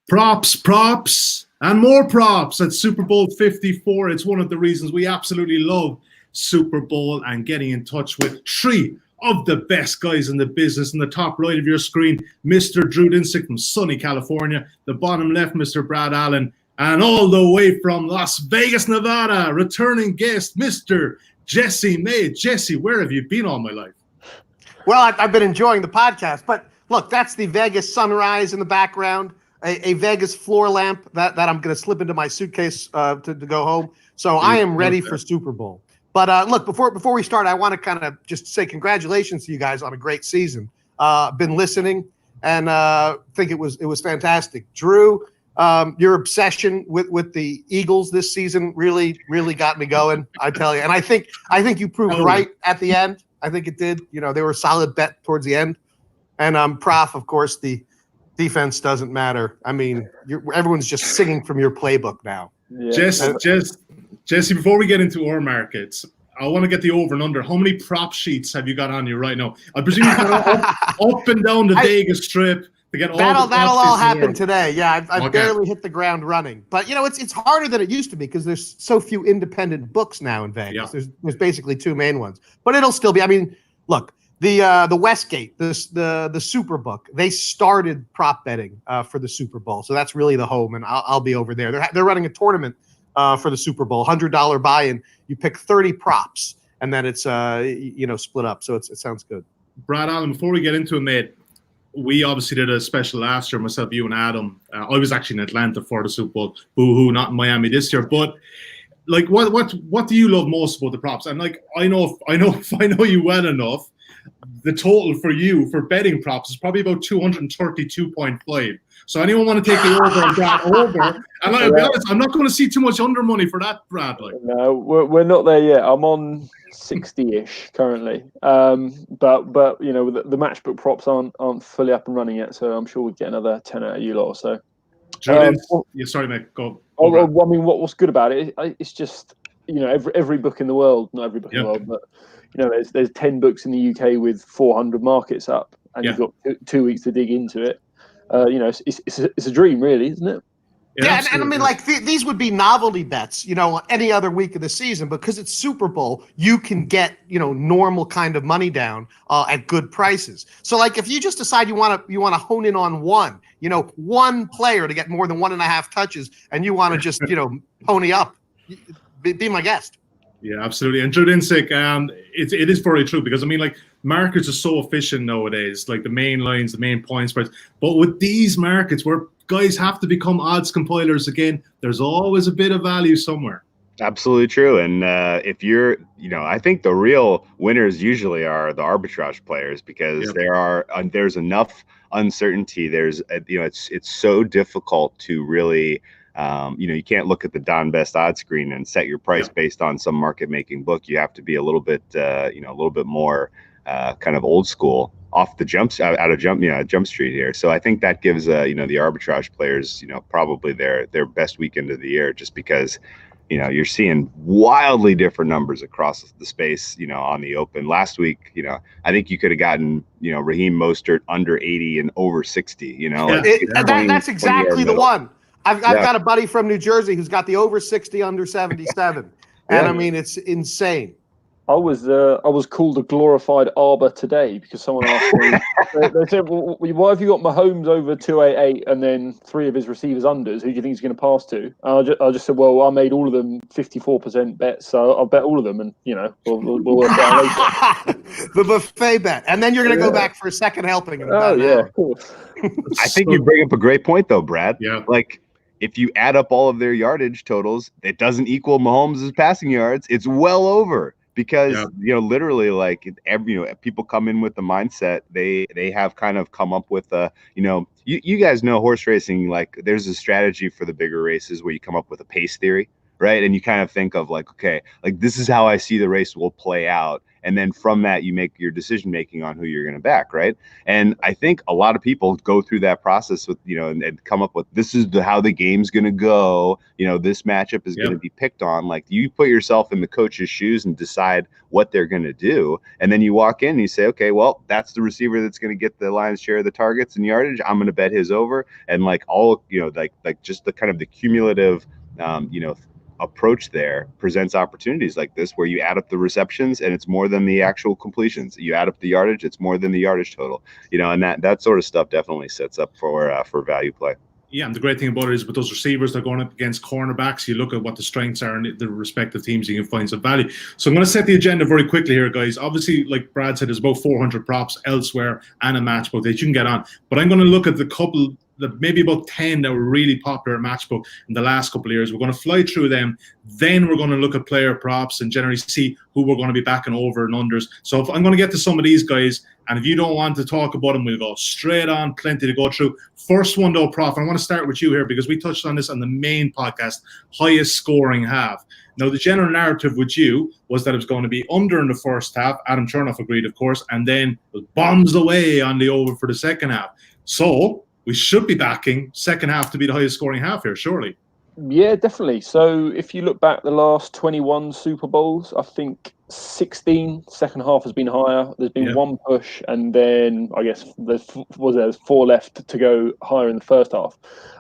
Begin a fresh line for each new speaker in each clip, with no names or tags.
Props, and more props at Super Bowl 54. It's one of the reasons we absolutely love Super Bowl and getting in touch with three of the best guys in the business. In the top right of your screen, Mr. Drew Dinsick from sunny California. The bottom left, Mr. Brad Allen. And all the way from Las Vegas, Nevada, returning guest, Mr. Jesse May. Jesse, where have you been all my life?
Well, I've been enjoying the podcast, but look, that's the Vegas sunrise in the background, a Vegas floor lamp that I'm going to slip into my suitcase to go home. So I am ready for Super Bowl. But look, before we start, I want to kind of just say congratulations to you guys on a great season. Been listening and think it was fantastic. Drew, your obsession with the Eagles this season really got me going, I tell you. And I think you proved right at the end. I think it did. You know, they were a solid bet towards the end. And Prof, of course, the defense doesn't matter. I mean, everyone's just singing from your playbook now.
Yeah. Jesse, before we get into our markets, I want to get the over and under. How many prop sheets have you got on you right now? I presume you're kind of up and down the Vegas Strip to get all
that'll all happen today. Yeah, I've barely hit the ground running. But, you know, it's harder than it used to be because there's so few independent books now in Vegas. Yeah. There's basically two main ones. But it'll still be. I mean, look, the Westgate, the Superbook, they started prop betting for the Super Bowl. So that's really the home, and I'll be over there. They're running a tournament for the Super Bowl, $100 buy-in. You pick 30 props, and then it's split up. So it sounds good. Brad
Allen, before we get into it, mate, we obviously did a special last year, myself, you, and Adam. I was actually in Atlanta for the Super Bowl. Boo-hoo, not in Miami this year. But like, what do you love most about the props? And like, I know if I know you well enough, the total for you for betting props is probably about 232.5. So anyone want to take the over and Brad over? And I'll be honest, I'm not going to see too much under money for that, Brad. Like.
No, we're not there yet. I'm on 60-ish currently. But you know, the matchbook props aren't fully up and running yet, so I'm sure we'll get another 10 out of you lot or so.
Sorry, mate. Go.
I mean, what's good about it? It's just, you know, every book in the world, not every book in the world, but you know, there's 10 books in the UK with 400 markets up, and you've got 2 weeks to dig into it. You know, it's a dream, really, isn't it?
Yeah, and I mean, like, these would be novelty bets, you know, any other week of the season, because it's Super Bowl, you can get, you know, normal kind of money down at good prices. So, like, if you just decide you want to hone in on one player to get more than 1.5 touches, and you want to just, you know, pony up, be my guest.
Yeah, absolutely. And Drew Dinsick, it is very true because, I mean, like, markets are so efficient nowadays, like the main lines, the main point spreads. But with these markets where guys have to become odds compilers again, there's always a bit of value somewhere.
Absolutely true. And if you're, you know, I think the real winners usually are the arbitrage players because there's enough uncertainty. There's, you know, it's so difficult to really. You know, you can't look at the Don Best odds screen and set your price based on some market making book. You have to be a little bit, a little bit more kind of old school off the Jump Street here. So I think that gives, the arbitrage players, probably their best weekend of the year, just because, you're seeing wildly different numbers across the space, on the open. Last week, I think you could have gotten, Raheem Mostert under 80 and over 60,
That's exactly the one. I've got a buddy from New Jersey who's got the over 60 under 77. And I mean, it's insane.
I was called a glorified arbor today because someone asked me. They said, well, "Why have you got Mahomes over 288 and then 3 of his receivers unders? Who do you think he's going to pass to?" And I just said, "Well, I made all of them 54% bets, so I'll bet all of them, and we'll work it out later."
The buffet bet, and then you're going to go back for a second helping.
Of course.
I think you bring up a great point, though, Brad.
Yeah,
like. If you add up all of their yardage totals, it doesn't equal Mahomes' passing yards. It's well over because, literally, like, people come in with the mindset. They have kind of come up with you guys know horse racing, like, there's a strategy for the bigger races where you come up with a pace theory, right? And you kind of think of, like, okay, like, this is how I see the race will play out. and then from that you make your decision making on who you're going to back, right? And I think a lot of people go through that process with, and come up with, this is how the game's going to go, this matchup is going to be picked on. Like, you put yourself in the coach's shoes and decide what they're going to do, and then you walk in and you say, okay, well, that's the receiver that's going to get the lion's share of the targets and yardage, I'm going to bet his over. And like all, like just the kind of the cumulative approach there presents opportunities like this, where you add up the receptions and it's more than the actual completions. You add up the yardage, it's more than the yardage total. And that sort of stuff definitely sets up for value play.
Yeah, and the great thing about it is with those receivers, they're going up against cornerbacks. You look at what the strengths are in the respective teams, you can find some value. So I'm going to set the agenda very quickly here, guys. Obviously, like Brad said, there's about 400 props elsewhere and a Matchbook that you can get on. But I'm going to look at maybe about 10 that were really popular at Matchbook in the last couple of years. We're going to fly through them. Then we're going to look at player props and generally see who we're going to be backing over and unders. So if I'm going to get to some of these guys, and if you don't want to talk about them, we'll go straight on, plenty to go through. First one, though, Prof, I want to start with you here because we touched on this on the main podcast, highest scoring half. Now, the general narrative with you was that it was going to be under in the first half. Adam Chernoff agreed, of course, and then it was bombs away on the over for the second half. So we should be backing second half to be the highest scoring half here, surely.
Yeah, definitely. So if you look back the last 21 Super Bowls, I think 16 second half has been higher. There's been one push, and then I guess there's 4 left to go higher in the first half.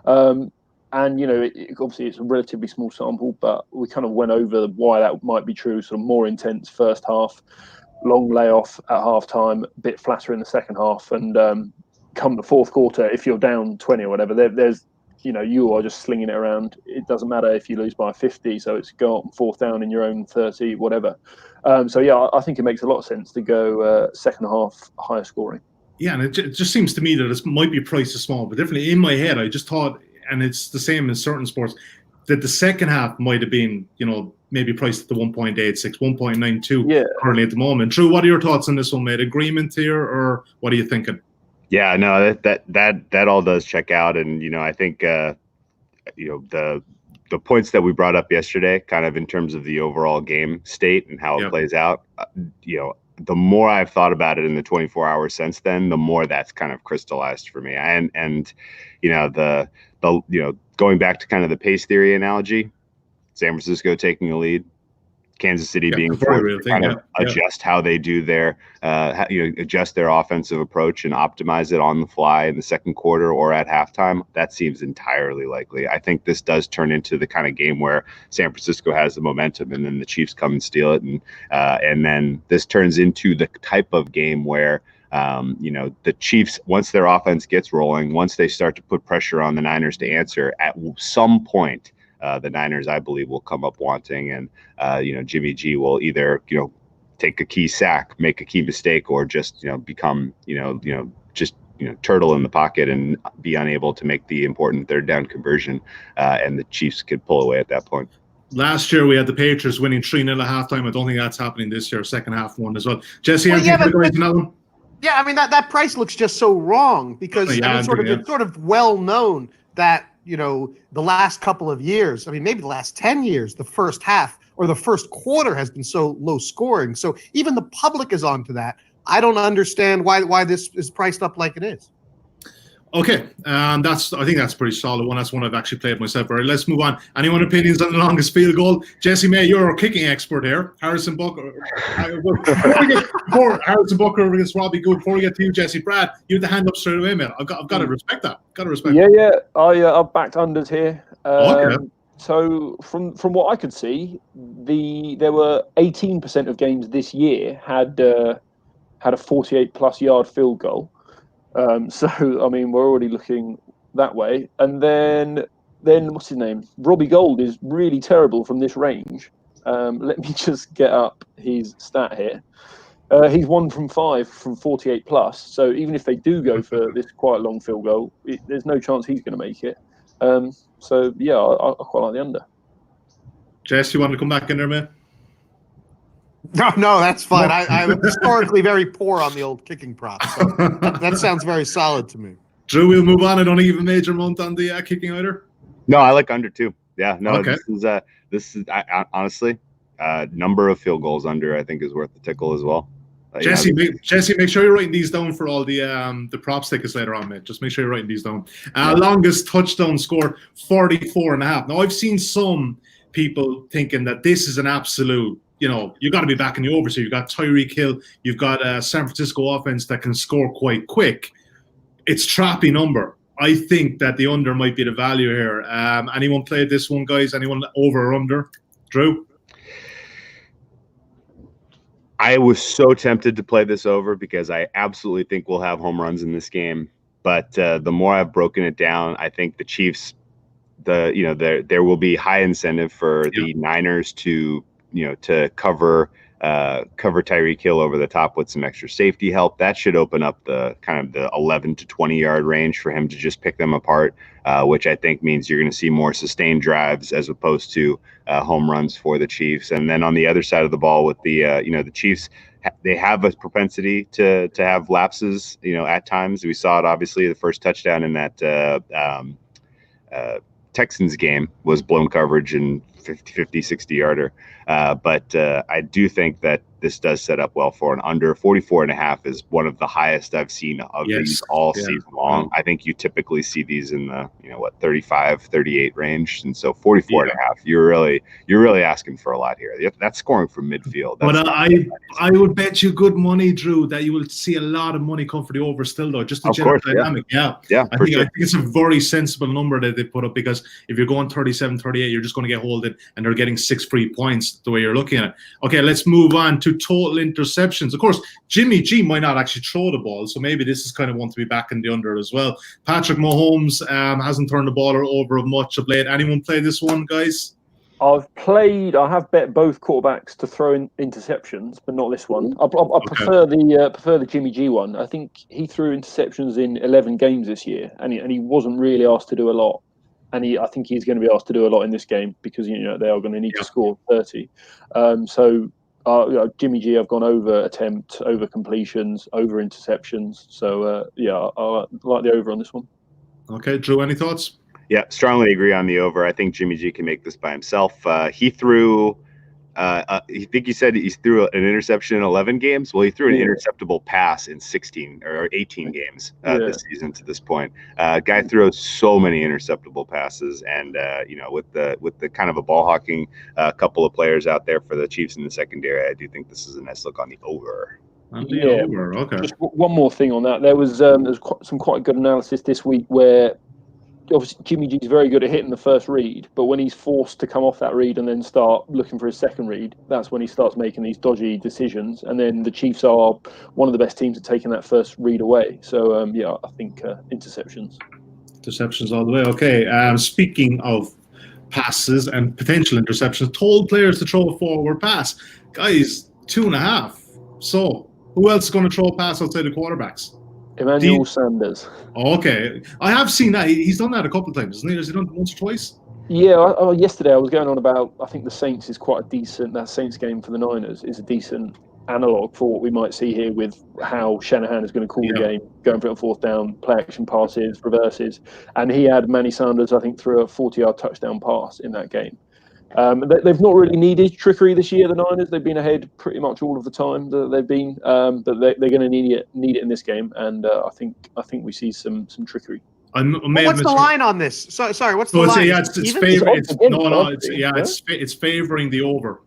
And obviously it's a relatively small sample, but we kind of went over why that might be true. Sort of more intense first half, long layoff at halftime, a bit flatter in the second half, and come the fourth quarter, if you're down 20 or whatever, there's you are just slinging it around. It doesn't matter if you lose by 50, so it's go up and fourth down in your own 30, whatever. I think it makes a lot of sense to go second half higher scoring.
Yeah, and it just seems to me that it might be priced as small, but definitely in my head, I just thought, and it's the same in certain sports, that the second half might have been, maybe priced at the 1.86, 1.92 currently at the moment. Drew, what are your thoughts on this one, mate? Agreement here, or what are you thinking?
Yeah, no, that all does check out, and I think the points that we brought up yesterday, kind of in terms of the overall game state and how it plays out, the more I've thought about it in the 24 hours since then, the more that's kind of crystallized for me. And the going back to kind of the pace theory analogy, San Francisco taking a lead, Kansas City being forced to kind of adjust how they do their, adjust their offensive approach and optimize it on the fly in the second quarter or at halftime. That seems entirely likely. I think this does turn into the kind of game where San Francisco has the momentum and then the Chiefs come and steal it. And then this turns into the type of game where, the Chiefs, once their offense gets rolling, once they start to put pressure on the Niners to answer, at some point, the Niners, I believe, will come up wanting, and Jimmy G will either take a key sack, make a key mistake, or just become turtle in the pocket and be unable to make the important third down conversion, and the Chiefs could pull away at that point.
Last year we had the Patriots winning 3-0 at halftime. I don't think that's happening this year. Second half one as well. Jesse,
well,
anything for the guys in that one?
Yeah, I mean that price looks just so wrong because it's sort of well known that the last couple of years, I mean, maybe the last 10 years, the first half or the first quarter has been so low scoring. So even the public is onto that. I don't understand why this is priced up like it is.
Okay, I think that's a pretty solid one. That's one I've actually played myself. All right, let's move on. Anyone opinions on the longest field goal? Jesse May, you're a kicking expert here. Harrison Butker against Robbie Gould. Before we get to you, Jesse, Brad, you have the hand up straight away, man. I've got to respect that.
Yeah. I've backed unders here.
Okay.
So from what I could see, there were 18% of games this year had a 48+ yard field goal. So I mean, we're already looking that way. And then what's his name? Robbie Gould is really terrible from this range. Let me just get up his stat here. He's 1 from 5 from 48+. So even if they do go for this quite long field goal, there's no chance he's going to make it. So yeah, I quite like the under.
Jess, you want to come back in there, man?
No, that's fine. I'm historically very poor on the old kicking props. So that sounds very solid to me.
Drew, we'll move on. I don't even major amount on the kicking either.
No, I like under too. Yeah, no,
okay.
This is honestly, Number of field goals under, I think, is worth the tickle as well.
Jesse, make sure you're writing these down for all the props tickets later on, mate. Just make sure you're writing these down. Longest touchdown score, 44.5. Now, I've seen some people thinking that this is an absolute, you got to be backing the over. So you've got Tyreek Hill, you've got a San Francisco offense that can score quite quick. It's trappy number. I think that the under might be the value here. Anyone played this one, guys? Anyone over or under? Drew?
I was so tempted to play this over because I absolutely think we'll have home runs in this game. But the more I've broken it down, I think the Chiefs, there will be high incentive for the Niners to cover Tyreek Hill over the top with some extra safety help. That should open up the kind of the 11 to 20 yard range for him to just pick them apart, which I think means you're going to see more sustained drives as opposed to home runs for the Chiefs. And then on the other side of the ball with the Chiefs, they have a propensity to have lapses, at times. We saw it, obviously, the first touchdown in that Texans game was blown coverage and 50, 60 yarder. But I do think that this does set up well for an under. 44.5 is one of the highest I've seen of these all season long. I think you typically see these in the 35, 38 range, and so 44.5. You're really asking for a lot here. That's scoring from midfield.
But I would bet you good money, Drew, that you will see a lot of money come for the over still, though. Just the general dynamic. I think it's a very sensible number that they put up, because if you're going 37, 38, you're just going to get holded, and they're getting 6 free points the way you're looking at it. Okay, let's move on to total interceptions. Of course, Jimmy G might not actually throw the ball, so maybe this is kind of one to be back in the under as well. Patrick Mahomes hasn't turned the ball over much of late. Anyone play this one, guys?
I have bet both quarterbacks to throw in interceptions, but not this one. I prefer the Jimmy G one. I think he threw interceptions in 11 games this year, and he wasn't really asked to do a lot. And I think he's going to be asked to do a lot in this game, because they are going to need to score 30. Jimmy G, I've gone over attempt, over completions, over interceptions. So I like the over on this one. Okay,
Drew, any thoughts?
Yeah, strongly agree on the over. I think Jimmy G can make this by himself. He threw. I think you said he threw an interception in 11 games. Well, he threw an interceptable pass in 16 or 18 games this season to this point. Guy throws so many interceptable passes, and with the kind of a ball hawking couple of players out there for the Chiefs in the secondary, I do think this is a nice look on the over.
Over. Okay.
Just one more thing on that. There was some quite good analysis this week where, obviously, Jimmy G is very good at hitting the first read, but when he's forced to come off that read and then start looking for his second read, that's when he starts making these dodgy decisions. And then the Chiefs are one of the best teams at taking that first read away. So, I think interceptions.
Interceptions all the way. Okay. Speaking of passes and potential interceptions, told players to throw a forward pass. Guys, 2.5. So, who else is going to throw a pass outside the quarterbacks?
Emmanuel Sanders.
Okay. I have seen that. He's done that a couple of times, hasn't he? Has he done it once or twice?
Yeah, yesterday I was going on about, I think the Saints is quite a decent, that Saints game for the Niners is a decent analogue for what we might see here with how Shanahan is going to call the game, going for it on fourth down, play action passes, reverses. And he had Manny Sanders, I think, threw a 40-yard touchdown pass in that game. They've not really needed trickery this year, the Niners. They've been ahead pretty much all of the time that they've been, but they're going to need it in this game, and I think we see some trickery.
What's the line on this? Sorry, what's the line?
It's favoring the over.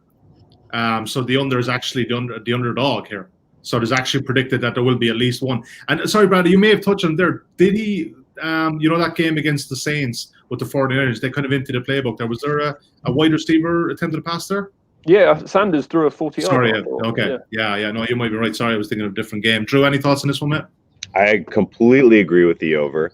So the under is actually the underdog here. So there's actually predicted that there will be at least one. And sorry, Brad, you may have touched on there. Did he? That game against the Saints with the 49ers, they kind of emptied the playbook there. Was there a wide receiver attempted a pass there?
Yeah, Sanders threw a 40-yard.
Sorry, okay. Yeah, no, you might be right. Sorry, I was thinking of a different game. Drew, any thoughts on this one, mate?
I completely agree with the over.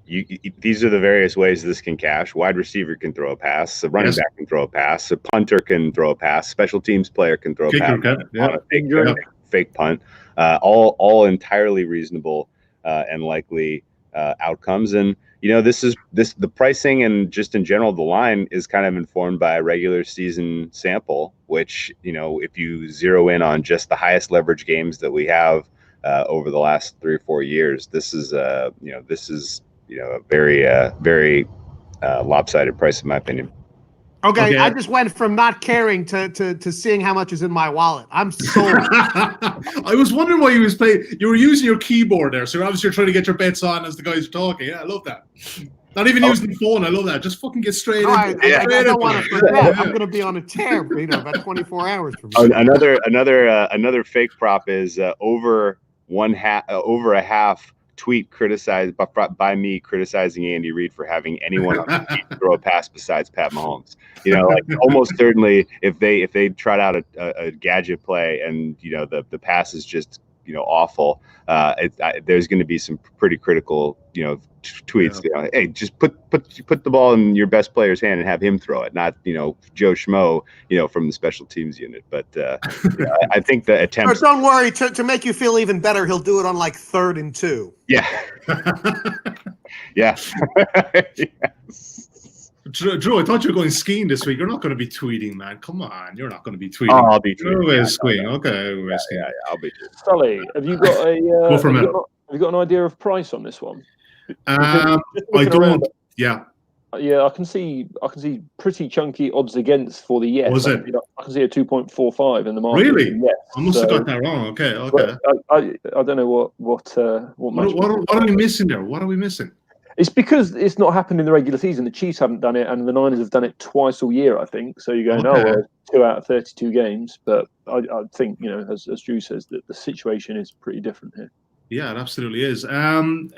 These are the various ways this can cash. Wide receiver can throw a pass. A running back can throw a pass. A punter can throw a pass. Special teams player can throw a pass. On a fake punt. All entirely reasonable and likely outcomes. And the pricing and just in general the line is kind of informed by a regular season sample, which if you zero in on just the highest leverage games that we have over the last 3 or 4 years, this is a very lopsided price in my opinion.
Okay, I just went from not caring to seeing how much is in my wallet. I'm sold.
I was wondering why you was playing. You were using your keyboard there, so obviously you're trying to get your bets on as the guys are talking. Yeah, I love that. Not even using the phone. I love that. Just fucking get straight in.
I don't want to forget. I'm going to be on a tear for about 24 hours from now.
Another fake prop is over a half tweet criticized by me criticizing Andy Reid for having anyone on the team throw a pass besides Pat Mahomes. Like almost certainly if they trot out a gadget play and the pass is just awful, there's going to be some pretty critical tweets.
Yeah.
Hey, just put the ball in your best player's hand and have him throw it, not Joe Schmo from the special teams unit. But I think the attempt.
Don't worry. To make you feel even better, he'll do it on like 3rd and 2.
Yeah. Yeah.
Yes. Drew, I thought you were going skiing this week. You're not going to be tweeting, man. Come on, you're not going to be tweeting.
Oh, I'll be tweeting.
You're skiing. Okay,
yeah, I'll be tweeting.
Sully, have you got a?
Go for a minute.
Have you got an idea of price on this one?
I don't. Yeah.
Yeah, I can see pretty chunky odds against for the yes.
Was it?
I can see a 2.45 in the market.
Really?
Yes.
I must have got that wrong. Okay.
I don't know what
are we missing there? What are we missing?
It's because it's not happened in the regular season. The Chiefs haven't done it, and the Niners have done it twice all year, I think. So you're going,
Okay.
2 out of 32 games. But I think, as Drew says, that the situation is pretty different here.
Yeah, it absolutely is.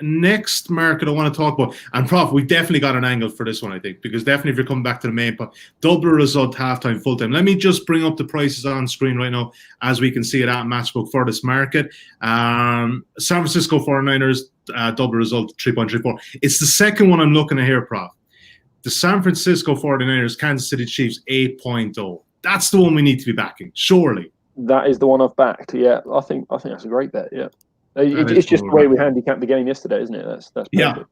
Next market I want to talk about, and Prof, we definitely got an angle for this one, I think, because definitely if you're coming back to the main point, double result, halftime, full time. Let me just bring up the prices on screen right now as we can see it at Matchbook for this market. San Francisco 49ers, double result, 3.34. It's the second one I'm looking at here, Prof. The San Francisco 49ers, Kansas City Chiefs, 8.0. That's the one we need to be backing, surely.
That is the one I've backed. Yeah, I think that's a great bet. Yeah. It's just the way we handicapped the game yesterday, isn't it? That's perfect.
Yeah,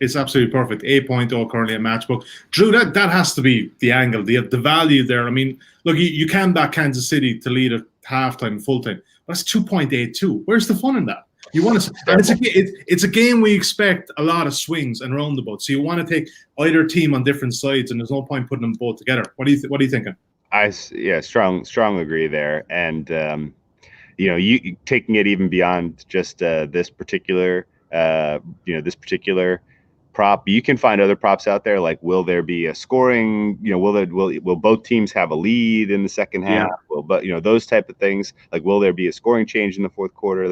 it's absolutely perfect. 8.0 currently at Matchbook. Drew, that has to be the angle, the value there. I mean, look, you can back Kansas City to lead at halftime, full time, but that's 2.82. Where's the fun in that? You want to, and it's a game we expect a lot of swings and roundabouts. So you want to take either team on different sides, and there's no point putting them both together. What are you thinking?
Strong agree there, and. You taking it even beyond just this particular prop. You can find other props out there, like will there be a scoring? Will both teams have a lead in the second half?
Yeah.
Those type of things. Like will there be a scoring change in the fourth quarter?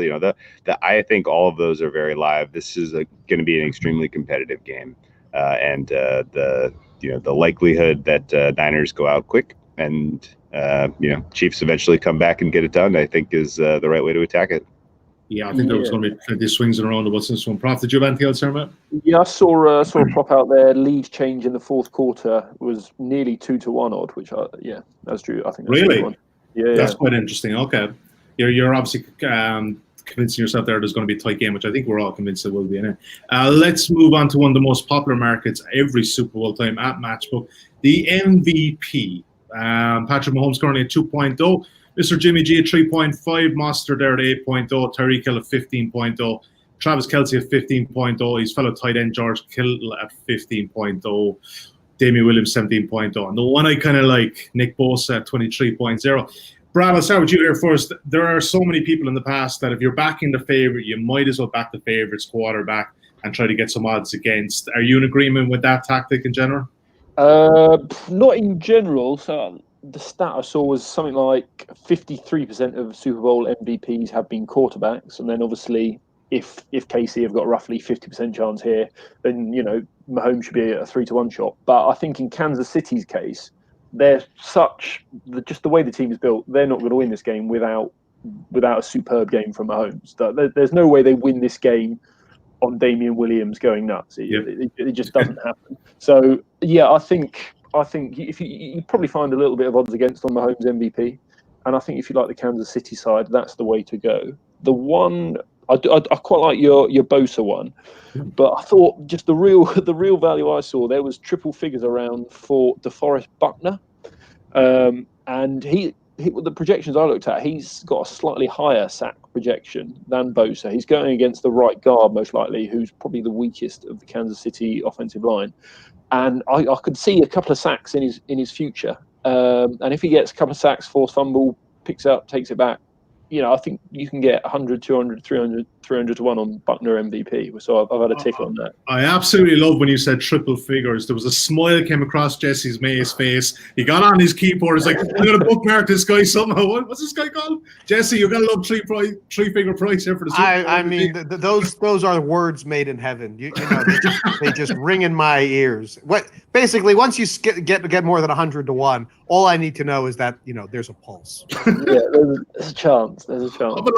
I think all of those are very live. This is going to be an extremely competitive game, and the likelihood that Niners go out quick and Chiefs eventually come back and get it done, I think is the right way to attack it.
Yeah, I think there was going to be plenty of swings and roundabouts in this one. Prof, did you have anything else there, Matt?
Yeah, I saw a prop out there. Lead change in the fourth quarter was nearly 2-1 odd, which that's true. I think that's
really.
Yeah,
that's quite interesting. Okay, you're obviously convincing yourself there's going to be a tight game, which I think we're all convinced it will be. Let's move on to one of the most popular markets every Super Bowl time at Matchbook, the MVP. Patrick Mahomes currently at 2.0. Mr. Jimmy G at 3.5. Mostert there at 8.0. Tyreek Hill at 15.0. Travis Kelce at 15.0. His fellow tight end George Kittle at 15.0. Damian Williams 17.0. And the one I kind of like, Nick Bosa at 23.0. Brad, I'll start with you here first. There are so many people in the past that if you're backing the favorite, you might as well back the favorite's quarterback and try to get some odds against. Are you in agreement with that tactic in general?
Not in general. So the stat I saw was something like 53% of Super Bowl MVPs have been quarterbacks, and then obviously if KC have got a roughly 50% chance here, then Mahomes should be a 3-1 shot. But I think in Kansas City's case, they're just the way the team is built, they're not going to win this game without a superb game from Mahomes. There's no way they win this game on Damian Williams going nuts. It just doesn't happen. So yeah, I think if you probably find a little bit of odds against on Mahomes MVP, and I think if you like the Kansas City side, that's the way to go. The one I quite like your Bosa one, but I thought just the real value I saw there was triple figures around for DeForest Buckner, and the projections I looked at, he's got a slightly higher sack projection than Bosa. He's going against the right guard, most likely, who's probably the weakest of the Kansas City offensive line. And I could see a couple of sacks in his future. And if he gets a couple of sacks, forced fumble, picks up, takes it back, I think you can get 100, 200, 300 to 1 on Buckner MVP. So I've had a tickle on that.
I absolutely love when you said triple figures. There was a smile came across Jesse's May's face. He got on his keyboard. He's like, I'm going to bookmark this guy somehow. What's this guy called? Jesse, you're going to love three-figure price here for the Super Bowl.
I mean, those are words made in heaven. They just ring in my ears. Basically, once you get more than 100 to 1, all I need to know is that there's a pulse.
Yeah, there's a chance. There's a chance.
But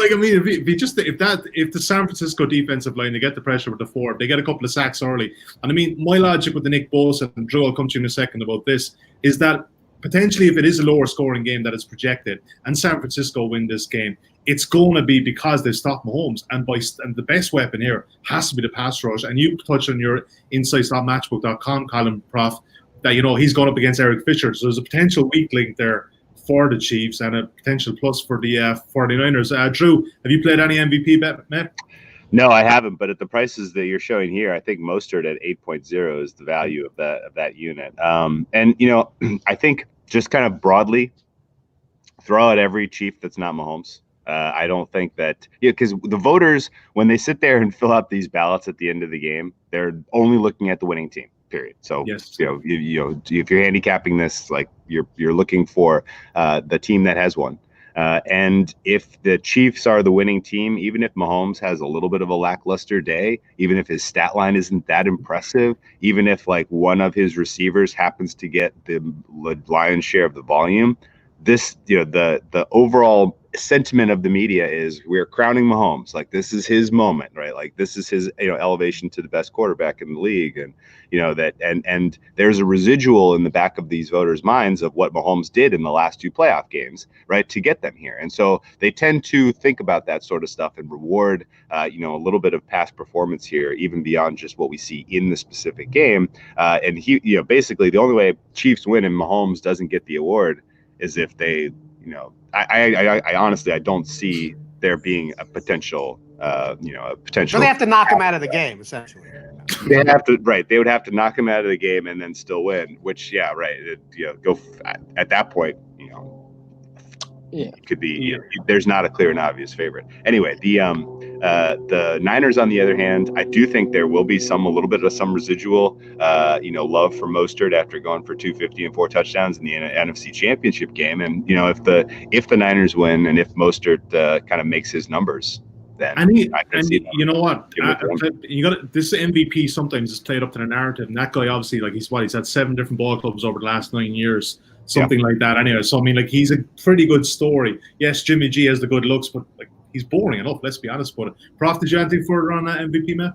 if the San Francisco defensive line, they get the pressure with the 4, they get a couple of sacks early. And I mean, my logic with the Nick Bosa, and Drew, I'll come to you in a second about this, is that potentially if it is a lower scoring game that is projected, and San Francisco win this game, it's going to be because they've stopped Mahomes, and the best weapon here has to be the pass rush. And you touched on your insights.matchbook.com column, Prof, that he's gone up against Eric Fisher, so there's a potential weak link there for the Chiefs and a potential plus for the 49ers. Drew, have you played any MVP bet, Matt?
No, I haven't. But at the prices that you're showing here, I think Mostert at 8.0 is the value of that unit. And I think just kind of broadly throw out every Chief that's not Mahomes. I don't think that because the voters, when they sit there and fill out these ballots at the end of the game, they're only looking at the winning team. Period. So
yes.
If you're handicapping this, like you're looking for the team that has won. And if the Chiefs are the winning team, even if Mahomes has a little bit of a lackluster day, even if his stat line isn't that impressive, even if like one of his receivers happens to get the lion's share of the volume, this the overall sentiment of the media is we're crowning Mahomes. Like this is his moment, right? Like this is his elevation to the best quarterback in the league, and and there's a residual in the back of these voters' minds of what Mahomes did in the last 2 playoff games, right, to get them here. And so they tend to think about that sort of stuff and reward a little bit of past performance here, even beyond just what we see in the specific game. And he basically the only way Chiefs win and Mahomes doesn't get the award is if they I honestly, I don't see there being a potential, So
they have to knock him out of the game, essentially.
They have to, right? They would have to knock him out of the game and then still win. Which, yeah, right. Go at that point. It could be. There's not a clear and obvious favorite. Anyway, the Niners, on the other hand, I do think there will be a little bit of some residual, love for Mostert after going for 250 and 4 touchdowns in the NFC Championship game. And if the Niners win and if Mostert kind of makes his numbers, then
you know what? This MVP sometimes is played up to the narrative, and that guy obviously he's had 7 different ball clubs over the last 9 years. Something like that anyway. So, I mean, he's a pretty good story. Yes, Jimmy G has the good looks, but he's boring enough, let's be honest about it. Prof, did you have anything further on that MVP, Matt?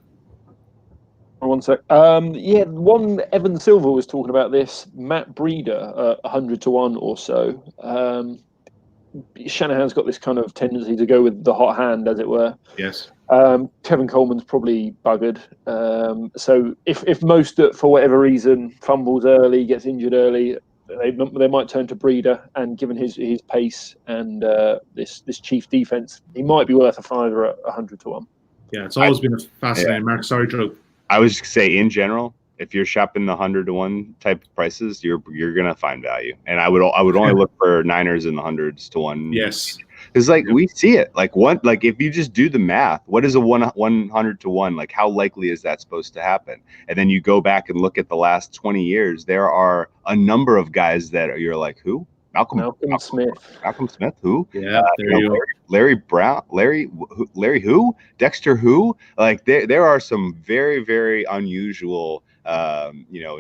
One sec. Evan Silver was talking about this. Matt Breida, 100 to 1 or so. Shanahan's got this kind of tendency to go with the hot hand, as it were.
Yes.
Kevin Coleman's probably buggered. So if Mostert, for whatever reason, fumbles early, gets injured early, they might turn to Breida, and given his pace and this Chief defense, he might be worth a fiver at 100 to 1.
Yeah, it's always been a fascinating mark. Sorry, Drew.
I was just say in general, if you're shopping the 100 to 1 type of prices, you're gonna find value. And I would only look for Niners in the hundreds to 1.
Yes.
Because we see it if you just do the math, what is a 100 to 1? Like how likely is that supposed to happen? And then you go back and look at the last 20 years, there are a number of guys that you're like, who? Malcolm Smith, who?
Yeah,
Larry Brown, Larry who? Dexter who? Like there are some very, very unusual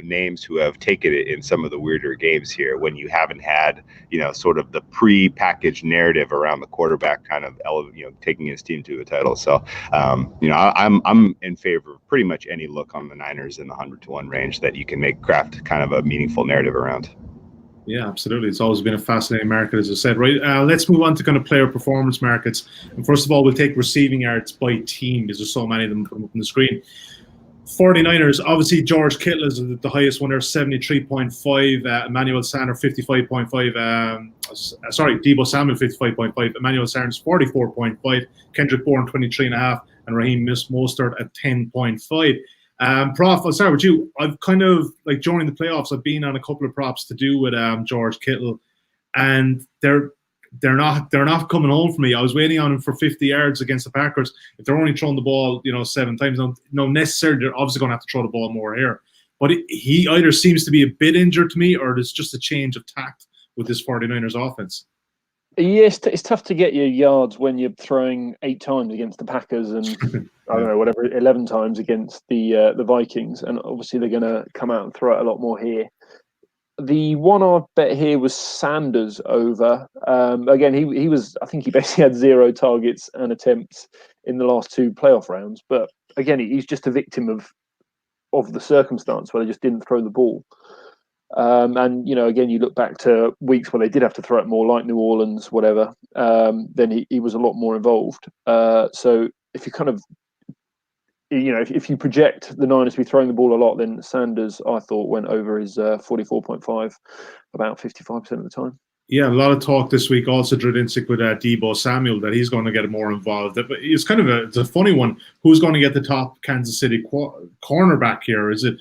names who have taken it in some of the weirder games here when you haven't had, sort of the pre-packaged narrative around the quarterback kind of, taking his team to a title. So, I'm in favor of pretty much any look on the Niners in the 100 to 1 range that you can craft kind of a meaningful narrative around.
Yeah, absolutely. It's always been a fascinating market, as I said. Right. Let's move on to kind of player performance markets. And first of all, we'll take receiving yards by team because there's so many of them up on the screen. 49ers, obviously George Kittle is the highest one there, 73.5. Emmanuel Sanders, 55.5. Deebo Samuel, 55.5. Emmanuel Sanders, 44.5. Kendrick Bourne, 23.5. And Raheem Mostert at 10.5. Prof, I'll start with you. I've kind of, like, during the playoffs, I've been on a couple of props to do with George Kittle, and they're not coming home for me. I was waiting on him for 50 yards against the Packers. If they're only throwing the ball, 7 times, no necessarily they're obviously going to have to throw the ball more here. But he either seems to be a bit injured to me, or there's just a change of tact with this 49ers offense.
Yes, it's tough to get your yards when you're throwing 8 times against the Packers and I don't know, whatever, 11 times against the Vikings, and obviously they're going to come out and throw it a lot more here. The one I bet here was Sanders over. Again, he was, I think he basically had 0 targets and attempts in the last 2 playoff rounds. But again, he's just a victim of the circumstance where they just didn't throw the ball. And again, you look back to weeks where they did have to throw it more, like New Orleans, whatever. Then he was a lot more involved. So if you kind of, if you project the Niners to be throwing the ball a lot, then Sanders, I thought, went over his 44.5 about 55% of the time.
Yeah, a lot of talk this week also, Drew Dinsick, with Deebo Samuel, that he's going to get more involved. But it's kind of it's a funny one. Who's going to get the top Kansas City cornerback here? Is it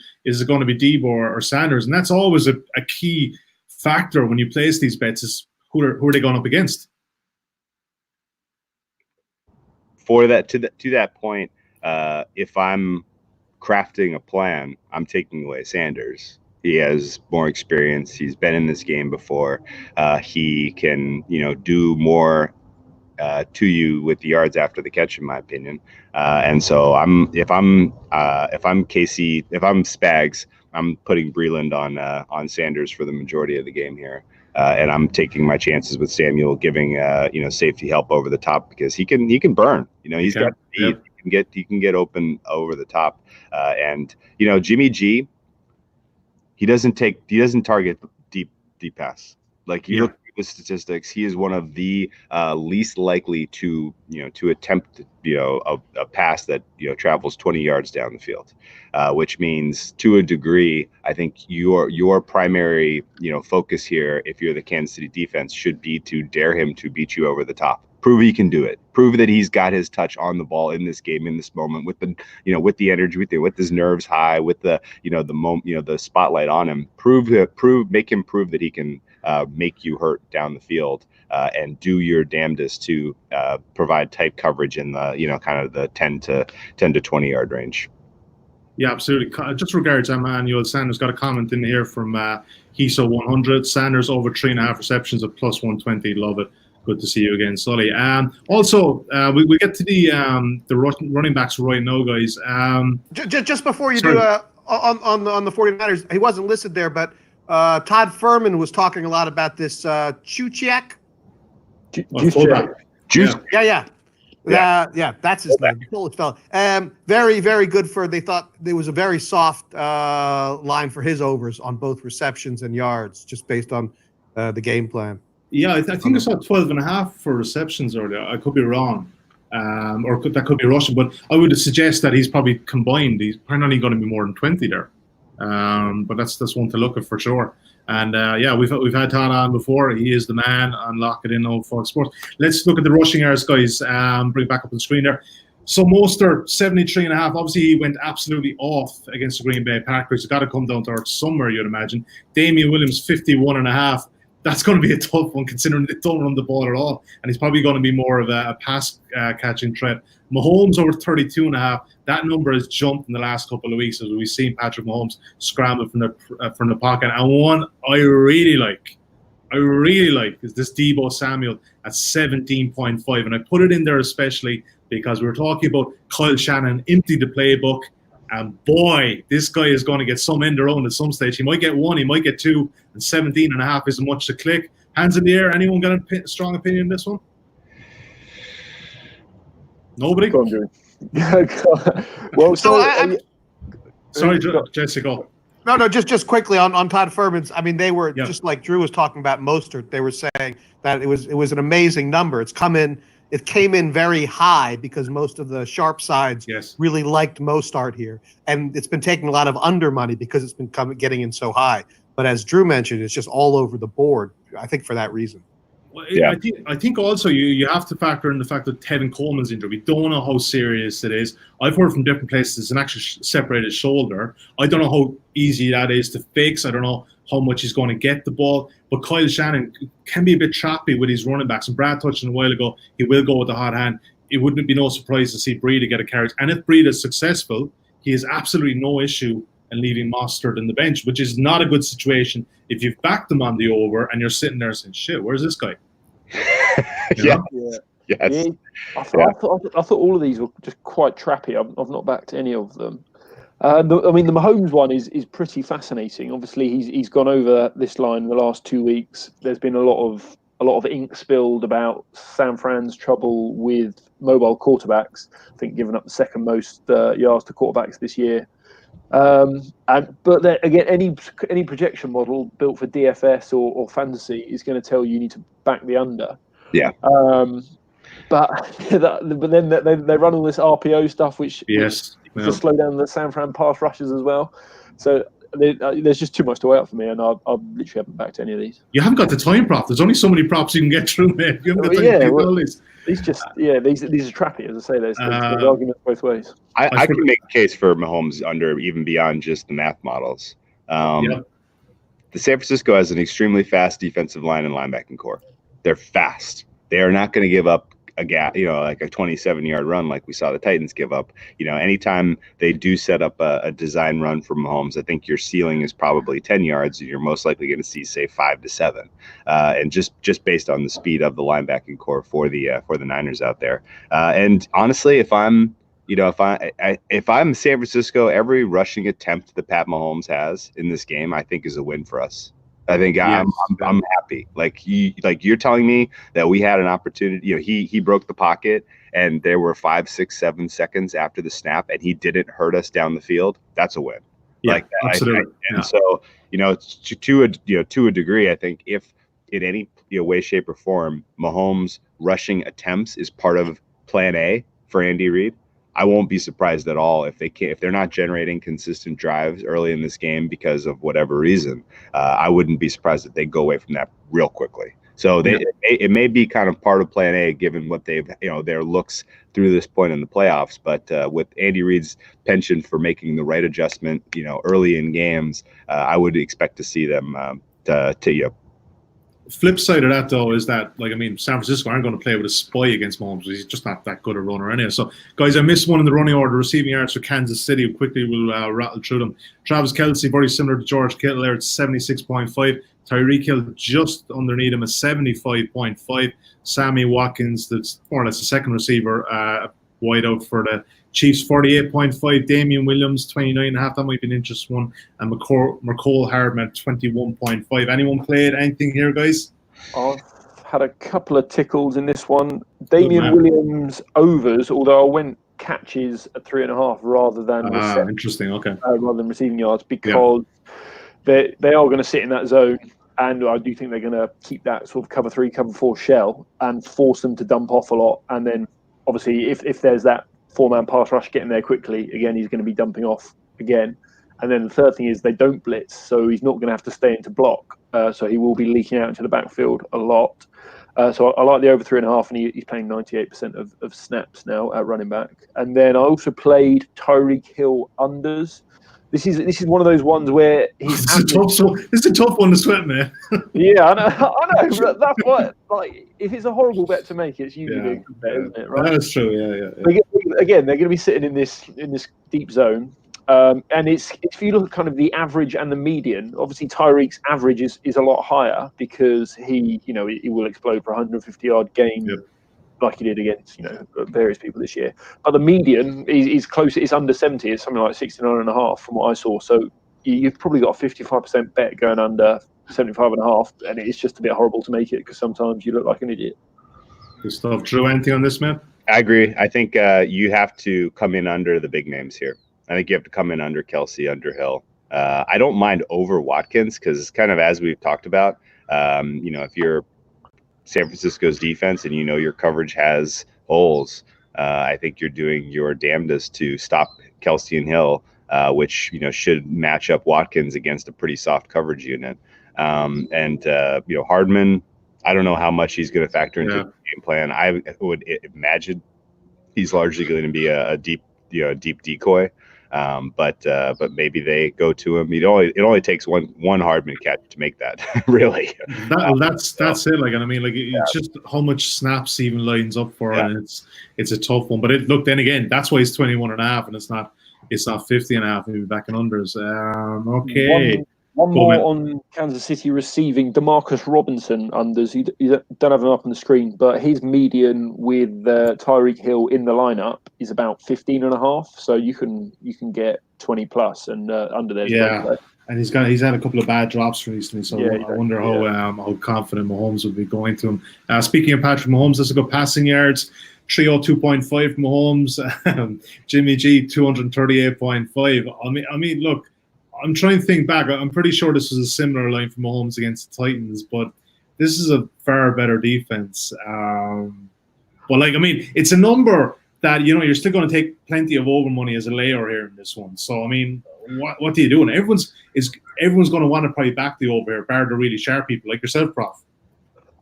going to be Deebo or Sanders? And that's always a key factor when you place these bets, is who are they going up against?
For that, to that point, if I'm crafting a plan, I'm taking away Sanders. He has more experience. He's been in this game before. He can, do more to you with the yards after the catch, in my opinion. And so if I'm Spags, I'm putting Breland on Sanders for the majority of the game here. And I'm taking my chances with Samuel, giving safety help over the top, because he can burn. He's got speed. Yeah. He can get open over the top. And Jimmy G, he doesn't target deep pass. Like, you look at the statistics, he is one of the least likely to attempt a pass that travels 20 yards down the field, which means, to a degree, I think your primary focus here, if you're the Kansas City defense, should be to dare him to beat you over the top. Prove he can do it. Prove that he's got his touch on the ball in this game, in this moment, with the with the energy, with his nerves high, with the the moment, the spotlight on him. Make him prove that he can make you hurt down the field, and do your damnedest to provide tight coverage in the kind of the 10 to 20 yard range.
Yeah, absolutely. Just regards Emmanuel Sanders, got a comment in here from Hiso 100. Sanders over 3.5 receptions at plus 120. Love it. Good to see you again, Sully. Also, we get to the running backs right now, guys.
Just before you do on the 49ers, he wasn't listed there, but Todd Furman was talking a lot about this Juszczyk. Yeah, that's his name. Bullet fella. Very, very good for. They thought there was a very soft line for his overs on both receptions and yards, just based on the game plan.
Yeah, I think I saw 12.5 for receptions earlier. I could be wrong, that could be Russian, but I would suggest that he's probably combined. He's probably not going to be more than 20 there. But that's one to look at for sure. And we've had Todd on before. He is the man on Lock It In on Fox Sports. Let's look at the rushing yards, guys. Bring it back up on the screen there. So Mostert, 73.5. Obviously, he went absolutely off against the Green Bay Packers. It's got to come down to earth somewhere, you'd imagine. Damian Williams, 51.5. That's going to be a tough one, considering they don't run the ball at all. And he's probably going to be more of a pass catching threat. Mahomes over 32.5. That number has jumped in the last couple of weeks as we've seen Patrick Mahomes scramble from the pocket. And one I really like is this Deebo Samuel at 17.5. And I put it in there especially because we were talking about Kyle Shanahan empty the playbook. And boy, this guy is going to get some end around at some stage. He might get 1, he might get 2, and 17.5 isn't much to click. Hands in the air. Anyone got a strong opinion on this one? Nobody?
Go on, well,
sorry, Jessica.
No, just quickly on Todd Furman's. I mean, they were just like Drew was talking about Mostert. They were saying that it was an amazing number. It's come in it came in very high because most of the sharp sides really liked Mostart here, and it's been taking a lot of under money because it's been getting in so high. But as Drew mentioned, it's just all over the board. I think for that reason.
Well, I think also you have to factor in the fact that Tevin Coleman's injured. We don't know how serious it is. I've heard from different places it's an actually separated shoulder. I don't know how easy that is to fix. I don't know how much he's going to get the ball. But Kyle Shannon can be a bit choppy with his running backs. And Brad touched on a while ago, he will go with the hot hand. It wouldn't be no surprise to see Breida get a carry. And if Breida is successful, he has absolutely no issue in leaving Mostert on the bench, which is not a good situation if you've backed him on the over and you're sitting there saying, shit, where's this guy?
Yes.
I thought all of these were just quite trappy. I've not backed any of them. I mean, the Mahomes one is pretty fascinating. Obviously, he's gone over this line in the last 2 weeks. There's been a lot of ink spilled about San Fran's trouble with mobile quarterbacks. I think giving up the second most yards to quarterbacks this year. But then, again, any projection model built for DFS or fantasy is going to tell you need to back the under.
Yeah.
But then they run all this RPO stuff, which to slow down the San Fran pass rushes as well. So there's just too much to weigh up for me, and I literally haven't backed any of these.
You haven't got the time prop. There's only so many props you can get through, man. You haven't got time to do all these.
These are trappy, as I say. There's arguments both ways.
I can make a case for Mahomes under even beyond just the math models. The San Francisco has an extremely fast defensive line and linebacking core. They're fast. They are not going to give up a gap, like a 27-yard run like we saw the Titans give up. Anytime they do set up a design run for Mahomes, I think your ceiling is probably 10 yards. You're most likely going to see, say, 5 to 7, and just based on the speed of the linebacking core for the Niners out there. And honestly, if I'm San Francisco, every rushing attempt that Pat Mahomes has in this game, I think is a win for us. I think I'm happy. Like you're telling me that we had an opportunity. He broke the pocket, and there were 5, 6, 7 seconds after the snap, and he didn't hurt us down the field. That's a win.
Yeah, absolutely.
So to a degree, I think if in any way, shape, or form, Mahomes rushing attempts is part of Plan A for Andy Reid, I won't be surprised at all if they're not generating consistent drives early in this game because of whatever reason. I wouldn't be surprised if they go away from that real quickly. So it may be kind of part of Plan A given what they've their looks through this point in the playoffs. But with Andy Reid's penchant for making the right adjustment, early in games, I would expect to see them
Flip side of that, though, is that, San Francisco aren't going to play with a spy against Mahomes. He's just not that good a runner anyway. So, guys, I missed one in the running order. Receiving yards for Kansas City. Quickly, we'll rattle through them. Travis Kelce, very similar to George Kittle there at 76.5. Tyreek Hill just underneath him at 75.5. Sammy Watkins, that's more or less the second receiver, wide out for the Chiefs, 48.5. Damian Williams, 29.5. That might be an interesting one. And McCole Hardman, 21.5. Anyone played anything here, guys?
I've had a couple of tickles in this one. Damian Williams overs, although I went catches at 3.5 rather than
interesting. Okay.
Rather than receiving yards, because they are going to sit in that zone. And I do think they're going to keep that sort of cover 3, cover 4 shell and force them to dump off a lot. And then, obviously, if there's that 4-man pass rush getting there quickly, again, he's going to be dumping off again. And then the third thing is they don't blitz, so he's not going to have to stay into block. So he will be leaking out into the backfield a lot. So I like the over 3.5, and he's playing 98% of snaps now at running back. And then I also played Tyreek Hill unders. This is one of those ones where he's.
It's a tough one to sweat, man.
Yeah, I know. But that's what, if it's a horrible bet to make, it's usually a good bet, isn't it? Right?
That's true. Yeah.
Again, they're going to be sitting in this deep zone, and it's if you look at kind of the average and the median. Obviously, Tyreek's average is a lot higher because he will explode for a 150-yard game. Yep. Like he did against various people this year, but the median is close. It's under 70. It's something like 69.5 from what I saw. So you've probably got a 55% bet going under 75.5, and it's just a bit horrible to make it because sometimes you look like an idiot.
Good stuff. Drew, anything on this, man?
I agree. I think you have to come in under the big names here. I think you have to come in under Kelce, under Hill. I don't mind over Watkins because kind of as we've talked about, if you're San Francisco's defense and you know your coverage has holes, I think you're doing your damnedest to stop Kelsey and Hill, which should match up Watkins against a pretty soft coverage unit. Hardman, I don't know how much he's going to factor into the game plan. I would imagine he's largely going to be a deep decoy. But maybe they go to him. It only takes one Hardman catch to make that really.
That's it. It's just how much snaps he even lines up for, and it's a tough one. But then again, that's why it's 21.5, and it's not 50.5. Maybe back in unders. Okay.
One more on Kansas City receiving. DeMarcus Robinson unders. You don't have him up on the screen, but his median with Tyreek Hill in the lineup is about 15.5. So you can get 20 plus and under there.
Yeah, and he's had a couple of bad drops recently, so I wonder how confident Mahomes would be going to him. Speaking of Patrick Mahomes, let's go passing yards. 302.5 Mahomes. Jimmy G 238.5. I mean, look. I'm trying to think back. I'm pretty sure this was a similar line for Mahomes against the Titans, but this is a far better defense. It's a number that you're still going to take plenty of over money as a layer here in this one. So what do you do? And everyone's going to want to probably back the over here, bar the really sharp people like yourself, Prof.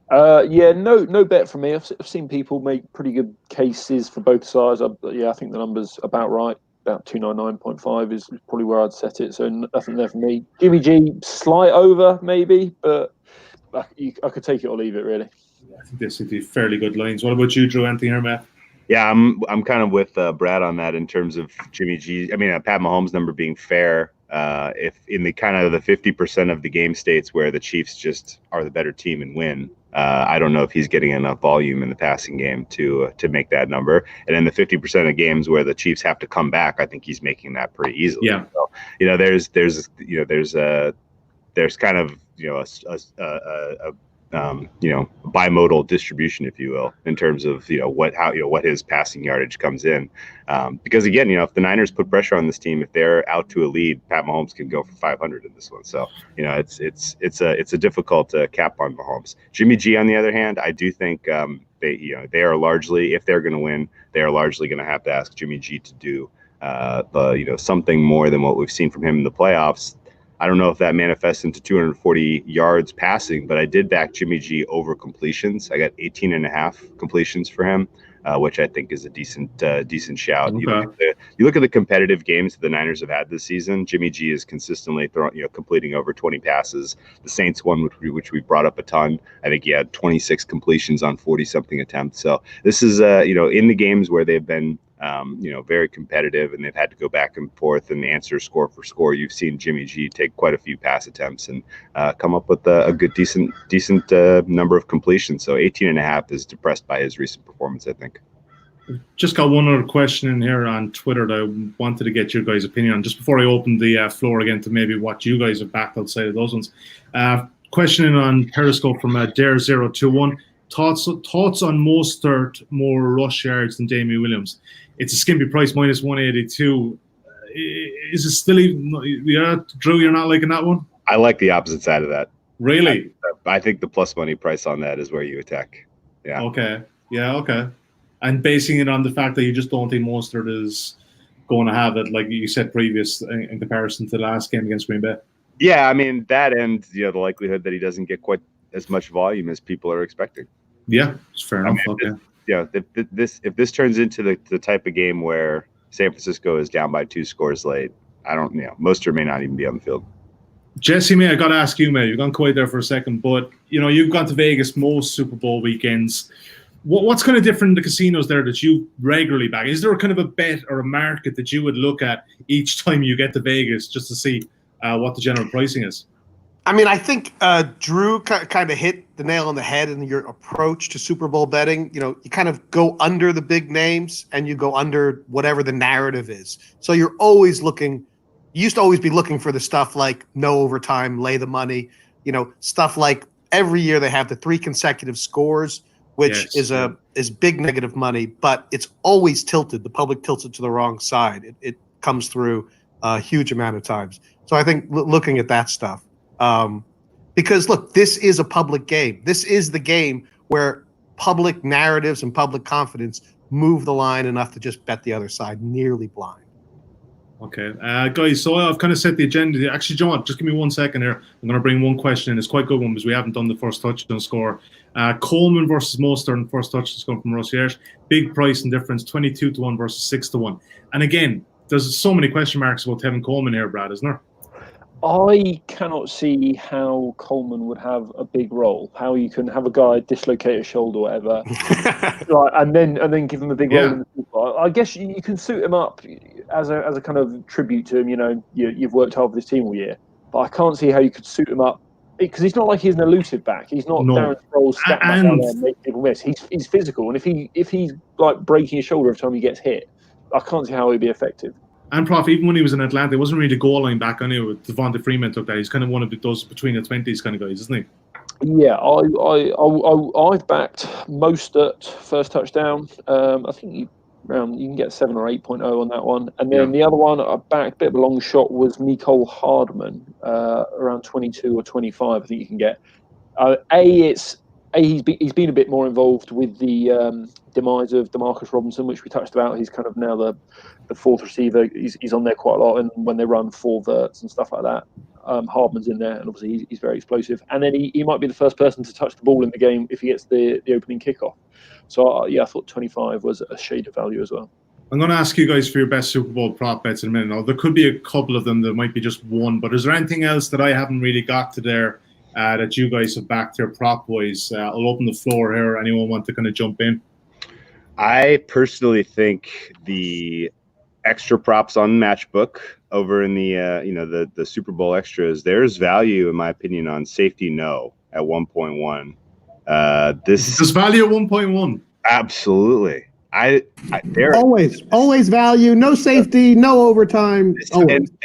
No bet from me. I've seen people make pretty good cases for both sides. I think the number's about right. About 299.5 is probably where I'd set it. So nothing there for me. Jimmy G, slight over maybe, but I could take it or leave it really.
I think this would be fairly good lines. What about you, Drew? Anything here, Matt?
Yeah, I'm kind of with Brad on that in terms of Jimmy G. I mean, Pat Mahomes' number being fair. If in the kind of the 50% of the game states where the Chiefs just are the better team and win, I don't know if he's getting enough volume in the passing game to make that number. And in the 50% of games where the Chiefs have to come back, I think he's making that pretty easily. Yeah. So, there's kind of a bimodal distribution, if you will, in terms of what his passing yardage comes in. Because again, if the Niners put pressure on this team, if they're out to a lead, Pat Mahomes can go for 500 in this one. So it's a difficult cap on Mahomes. Jimmy G, on the other hand, I do think they are largely, if they're going to win, they are largely going to have to ask Jimmy G to do something more than what we've seen from him in the playoffs. I don't know if that manifests into 240 yards passing, but I did back Jimmy G over completions. I got 18.5 completions for him, which I think is a decent shout. Okay. You look at the competitive games that the Niners have had this season. Jimmy G is consistently completing over 20 passes. The Saints one, which we brought up a ton. I think he had 26 completions on 40-something attempts. So this is in the games where they've been very competitive and they've had to go back and forth and answer score for score. You've seen Jimmy G take quite a few pass attempts and come up with a good, decent number of completions. So 18.5 is depressed by his recent performance, I think.
Just got one other question in here on Twitter that I wanted to get your guys' opinion on just before I open the floor again to maybe what you guys have backed outside of those ones. Questioning on Periscope from Dare021. Thoughts on Mostert, more rush yards than Damien Williams? It's a skimpy price, minus 182. Is it still even? Yeah, Drew, you're not liking that one?
I like the opposite side of that.
Really?
I think the plus money price on that is where you attack. Yeah.
Okay. Yeah. Okay. And basing it on the fact that you just don't think Mostert is going to have it, like you said previous, in comparison to the last game against Green Bay.
Yeah, I mean that, and the likelihood that he doesn't get quite as much volume as people are expecting.
Yeah, it's fair enough.
If this turns into the type of game where San Francisco is down by 2 scores late, Mostert may not even be on the field.
Jesse, I got to ask you, You've gone quiet there for a second, but you've gone to Vegas most Super Bowl weekends. What's kind of different in the casinos there that you regularly back? Is there a kind of a bet or a market that you would look at each time you get to Vegas just to see what the general pricing is?
I mean, I think Drew kind of hit the nail on the head in your approach to Super Bowl betting. You kind of go under the big names and you go under whatever the narrative is. So you're always looking. You used to always be looking for the stuff like no overtime, lay the money. Stuff like every year they have the 3 consecutive scores, which is big negative money, but it's always tilted. The public tilts it to the wrong side. It comes through a huge amount of times. So I think looking at that stuff. Because look, this is a public game. This is the game where public narratives and public confidence move the line enough to just bet the other side nearly blind.
Okay, guys, so I've kind of set the agenda. Actually, John, just give me 1 second here. I'm going to bring one question in. It's quite a good one because we haven't done the first touchdown score. Coleman versus Mostert, first touchdown score from Rossier. Big price and difference, 22-1 versus 6-1. And again, there's so many question marks about Tevin Coleman here, Brad, isn't there?
I cannot see how Coleman would have a big role. How you can have a guy dislocate a shoulder, or whatever, right, and then give him a big role in the football. I guess you can suit him up as a kind of tribute to him. You know, you've worked hard for this team all year, but I can't see how you could suit him up because he's not like he's an elusive back. He's not Darren Sproles stat back down there and make people miss. He's physical, and if he's like breaking his shoulder every time he gets hit, I can't see how he'd be effective. And
Prof, even when he was in Atlanta, it wasn't really the goal line back anyway. With Devonta Freeman took that. He's kind of one of those between the 20s kind of guys, isn't he?
Yeah, I've backed Mostert first touchdown. I think you can get 7 or 8.0 on that one. And then the other one I backed, a bit of a long shot, was Mecole Hardman, around 22 or 25. I think you can get. He's been a bit more involved with the demise of Demarcus Robinson, which we touched about. He's kind of now the fourth receiver. He's on there quite a lot, and when they run 4 verts and stuff like that, Hardman's in there, and obviously he's very explosive. And then he might be the first person to touch the ball in the game if he gets the opening kickoff. So I thought 25 was a shade of value as well.
I'm going to ask you guys for your best Super Bowl prop bets in a minute. Now, there could be a couple of them. There might be just one, but is there anything else that I haven't really got to there that you guys have backed here prop-wise? I'll open the floor here. Anyone want to kind of jump in?
I personally think the extra props on Matchbook over in the the Super Bowl extras, there's value in my opinion on safety no at 1.1. There's
value at 1.1.
Absolutely. There
always value, no safety, no overtime.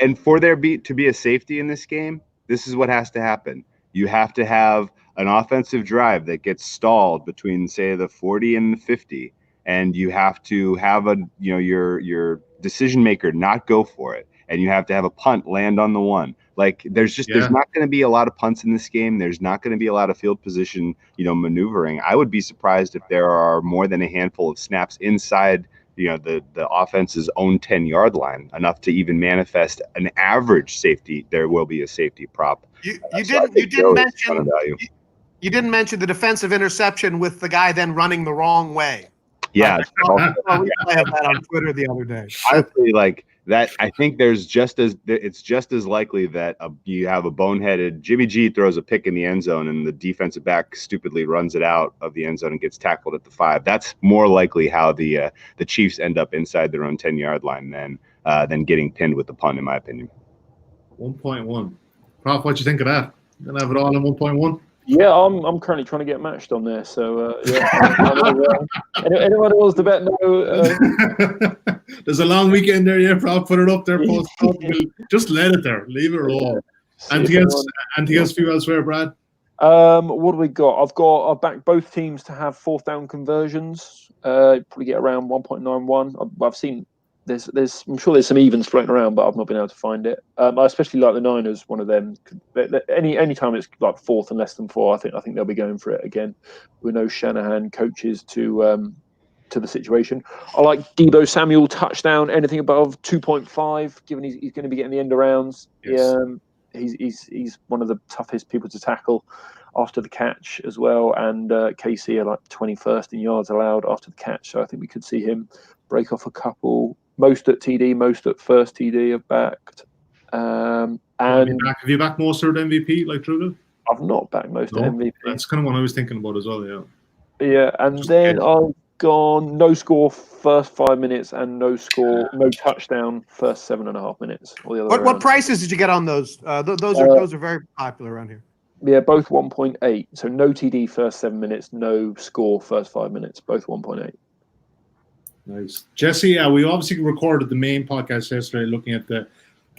And for there to be a safety in this game, this is what has to happen. You have to have an offensive drive that gets stalled between, say, the 40 and the 50, and you have to have your decision maker not go for it, and you have to have a punt land on the 1. Like there's not going to be a lot of punts in this game. There's not going to be a lot of field position, maneuvering. I would be surprised if there are more than a handful of snaps inside the offense's own 10-yard line, enough to even manifest an average safety. There will be a safety prop. You didn't
mention the defensive interception with the guy then running the wrong way.
Yeah,
I have that on Twitter the other day.
Honestly, like that, I think it's just as likely that you have a boneheaded Jimmy G throws a pick in the end zone and the defensive back stupidly runs it out of the end zone and gets tackled at the 5. That's more likely how the Chiefs end up inside their own 10-yard line than getting pinned with the punt, in my opinion.
1.1. Prof, what you think of that? You're gonna have it all in 1.1?
Yeah, I'm currently trying to get matched on there. So anyone who wants to bet no.
There's a long weekend there, yeah. Prof, put it up there. Post just let it there. Leave it roll. Anything else for you elsewhere, Brad?
What do we got? I've backed both teams to have 4th down conversions. Probably get around 1.91. I've seen. I'm sure there's some evens floating around, but I've not been able to find it. I especially like the Niners. One of them. Any time it's like 4th and less than 4, I think they'll be going for it again. We know Shanahan coaches to the situation. I like Deebo Samuel touchdown. Anything above 2.5, given he's going to be getting the end arounds. Yes. He's one of the toughest people to tackle after the catch as well. And KC are like 21st in yards allowed after the catch, so I think we could see him break off a couple. Most at TD, most at first TD have backed. And
have you backed most at MVP like Trudel?
I've not backed most at MVP.
That's kind of what I was thinking about as well, yeah.
Yeah, and then I've gone no score first 5 minutes and no touchdown first 7.5 minutes. Or the other
what prices did you get on those? Those are very popular around here.
Yeah, both 1.8. So no TD first 7 minutes, no score first 5 minutes, both 1.8.
Nice. Jesse, we obviously recorded the main podcast yesterday looking at the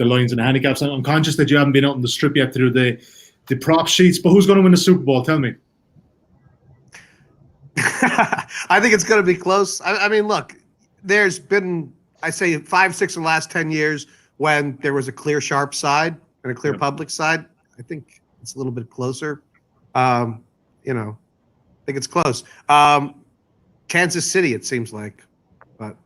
lines and the handicaps. I'm conscious that you haven't been out on the strip yet to do the prop sheets, but who's going to win the Super Bowl? Tell me.
I think it's going to be close. I mean, look, there's been, I say 5, 6 in the last 10 years when there was a clear sharp side and a clear public side. I think it's a little bit closer. They think it's close. Kansas City, it seems like, but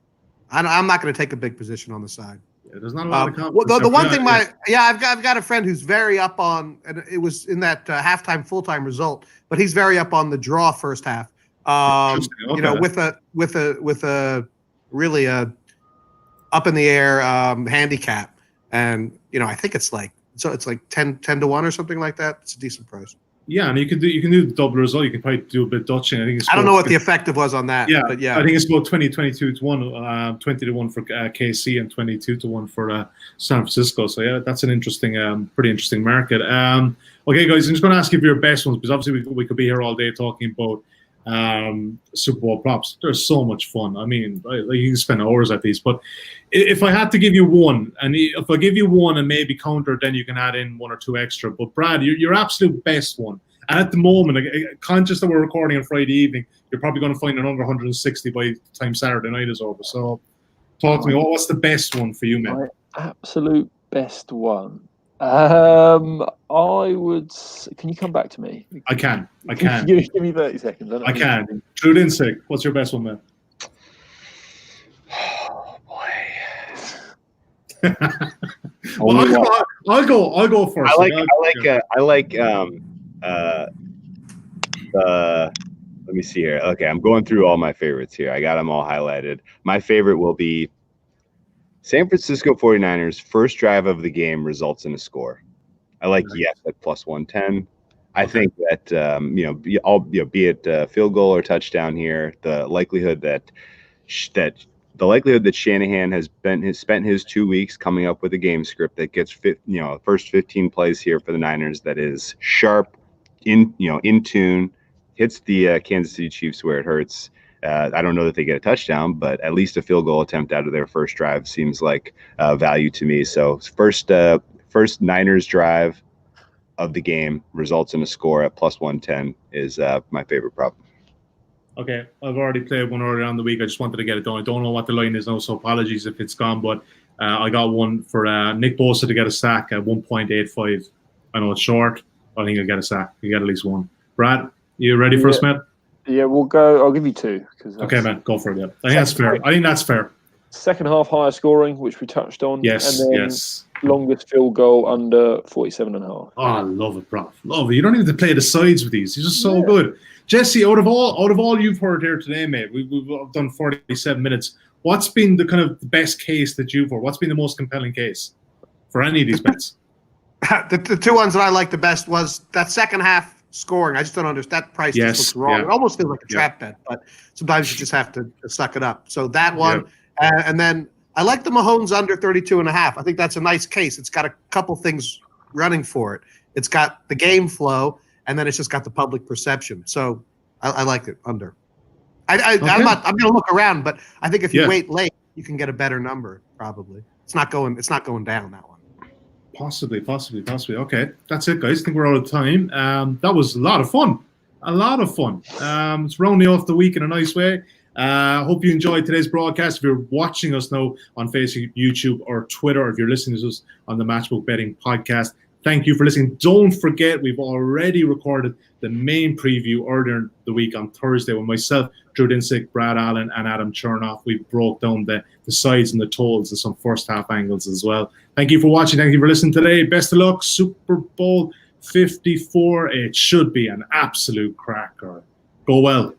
I'm not going to take a big position on the side.
Yeah, there's not a lot of
well, the one thing, I've got a friend who's very up on, and it was in that halftime full-time result, but he's very up on the draw first half. You know, with a really up in the air handicap, and you know, I think it's like 10 to 1 or something like that. It's a decent price.
Yeah, and you can do the double result. You can probably do a bit of Dutching.
I don't know what the effective was on that.
Yeah,
but yeah,
I think it's about 22 to 1, 20 to 1 for KC and 22 to 1 for San Francisco. So yeah, that's an interesting, pretty interesting market. Okay, guys, I'm just going to ask you for your best ones because obviously we could be here all day talking about Super Bowl props. They're so much fun. I mean, you can spend hours at these. But if I had to give you one, and if I give you one and maybe counter, then you can add in 1 or 2 extra. But Brad, your absolute best one. And at the moment, conscious that we're recording on Friday evening, you're probably going to find another 160 by the time Saturday night is over. So talk to me. What's the best one for you, man?
My absolute best one. I would. Can you come back to me?
I can.
Give me 30 seconds.
I can. True Dinsick, what's your best one, man?
Oh boy.
Well, I'll go first.
Let me see here. Okay, I'm going through all my favorites here. I got them all highlighted. My favorite will be San Francisco 49ers first drive of the game results in a score. I like yes at plus 110. I think that be it field goal or touchdown here, the likelihood that Shanahan has spent his 2 weeks coming up with a game script that gets first 15 plays here for the Niners that is sharp, in tune, hits the Kansas City Chiefs where it hurts. I don't know that they get a touchdown, but at least a field goal attempt out of their first drive seems like value to me. So first Niners drive of the game results in a score at plus 110 is my favorite prop.
Okay, I've already played one earlier on the week. I just wanted to get it done. I don't know what the line is now, so apologies if it's gone. But I got one for Nick Bosa to get a sack at 1.85. I know it's short. I think I'll get a sack. You get at least one. Brad, you ready for us, man?
Yeah, we'll go. I'll give you 2.
Okay, man, go for it. Yeah, I think that's fair.
Second half higher scoring, which we touched on.
Yes,
and then
yes.
Longest field goal under 47.5.
Oh, I love it, bro. Love it. You don't even have to play the sides with these. You're just so good. Jesse, out of all you've heard here today, mate, we've done 47 minutes. What's been the kind of the best case that you've heard? What's been the most compelling case for any of these bets?
The 2 ones that I liked the best was that second half scoring. I just don't understand. That price just looks wrong. It almost feels like a trap bet, but sometimes you just have to suck it up. So that one, and then I like the Mahomes under 32.5. I think that's a nice case. It's got a couple things running for it. It's got the game flow, and then it's just got the public perception. So I like it under. I'm going to look around, but I think if you wait late, you can get a better number. Probably it's not going down that one.
Possibly. Okay, that's it, guys. I think we're out of time. That was a lot of fun. It's rounding off the week in a nice way. Hope you enjoyed today's broadcast. If you're watching us now on Facebook, YouTube, or Twitter, or if you're listening to us on the Matchbook Betting Podcast, thank you for listening. Don't forget, we've already recorded the main preview earlier in the week on Thursday with myself, Drew Dinsick, Brad Allen, and Adam Chernoff. We broke down the sides and the totals and some first half angles as well. Thank you for watching. Thank you for listening today. Best of luck. Super Bowl 54. It should be an absolute cracker. Go well.